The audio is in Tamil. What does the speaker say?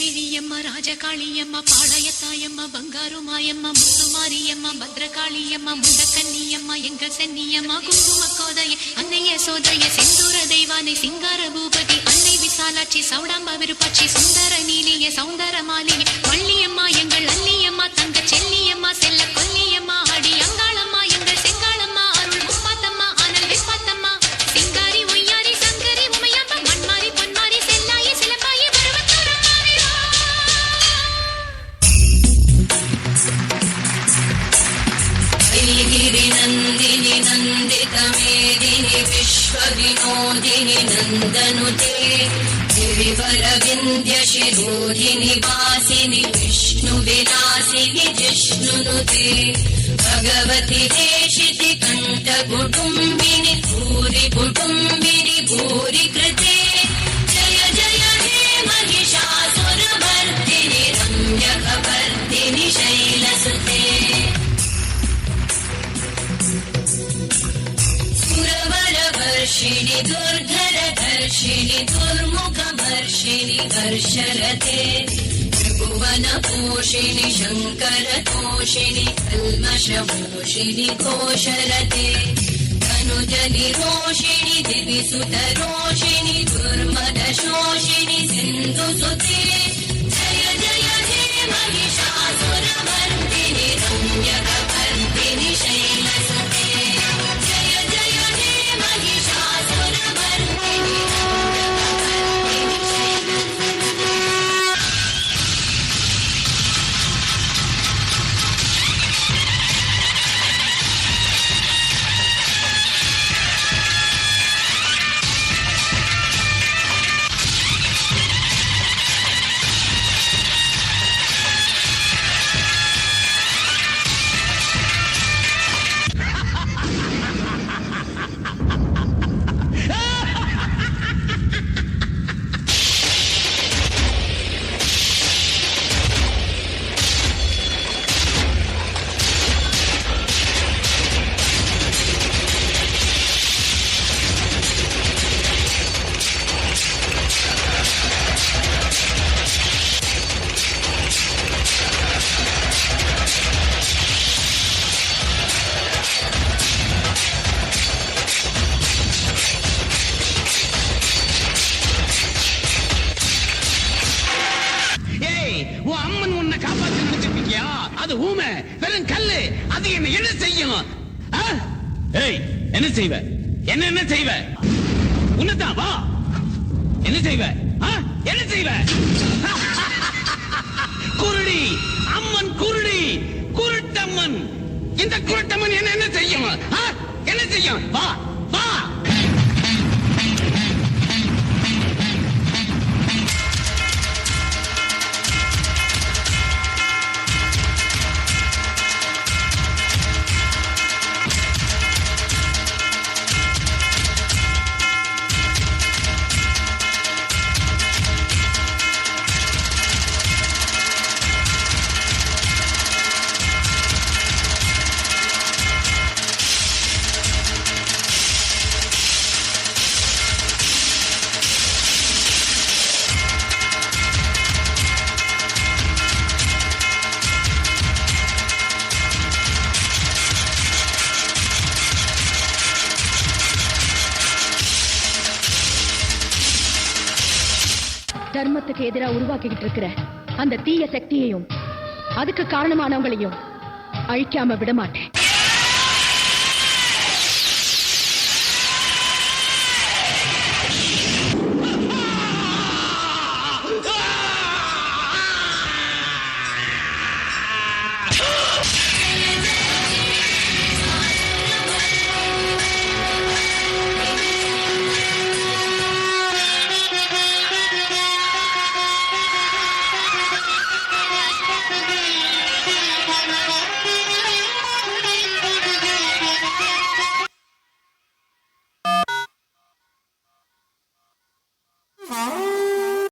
விழியம்மா ராஜகாளியம்மா பாளையத்தாயம்மா பங்காரு மாயம்மா முத்துமாரியம்மா பத்ரகாளியம்மா முண்டக்கன்னியம்மா எங்கள் சென்னியம்மா குங்கும கோதைய அன்னைய சோதைய செந்தூர தெய்வானை சிங்கார பூபதி அன்னை விசாலாட்சி சௌடாம்பா விருப்பாட்சி சுந்தர நீலிய சௌந்தர மாலினி வள்ளியம்மா எங்கள் அல்லியம்மா தங்க செல்லியம்மா செல்ல கொல்லியம்மா அடி அங்காளம்மா எங்கள் செங்காளம்மா அருள் முப்பாத்தம்மா ஆனல் வெப்பாத்தம்மா சிங்காரி ஒய்யாரி சங்கரி உமையம்மா மண்மாரி பொன்மாரி செல்லாயி சிலம்பாயி नंदिनी नंदित मेदिनी विश्व विनोदिनी नंदनुते गिरिवर विंध्य शिरोधिनी वासिनी विष्णु विलासिनी जिष्णुनुते भगवती देशिति कंठ कुटुंबिनी भूरि कुटुंबिनी भूरि कृते जय जय हे महिषासुरमर्दिनी रम्यकवर्दिनी शैलसुते सुरवरवर्षिणि दुर्धरधर्षिणि दुर्मुखवर्षिणि हर्षरते त्रिभुवनपोषिणि शङ्करतोषिणि कल्मषमोषिणि घोषरते तनुजनिरोषिणि दिविसुतरोषिणि दुर्मदशोषिणि सिन्धुसुते जय जय हे महिषासुरमर्दिनि रम्यकवर्दिनि शैलसुते जय जय हे महिषासुरमर्दिनि रम्यकवर्दिनि शैलसुते என்ன செய்வ உன்னதான் வா என்ன செய்வ என்ன செய்வ குருடி அம்மன் குருடி குருட்டம்மன் இந்த குருட்டம்மன் என்ன செய்யும் என்ன செய்யும் வா வா தர்மத்துக்கு எதிராக உருவாக்கிட்டு இருக்கிற அந்த தீய சக்தியையும் அதுக்கு காரணமானவங்களையும் அழிக்காம விட மாட்டேன்.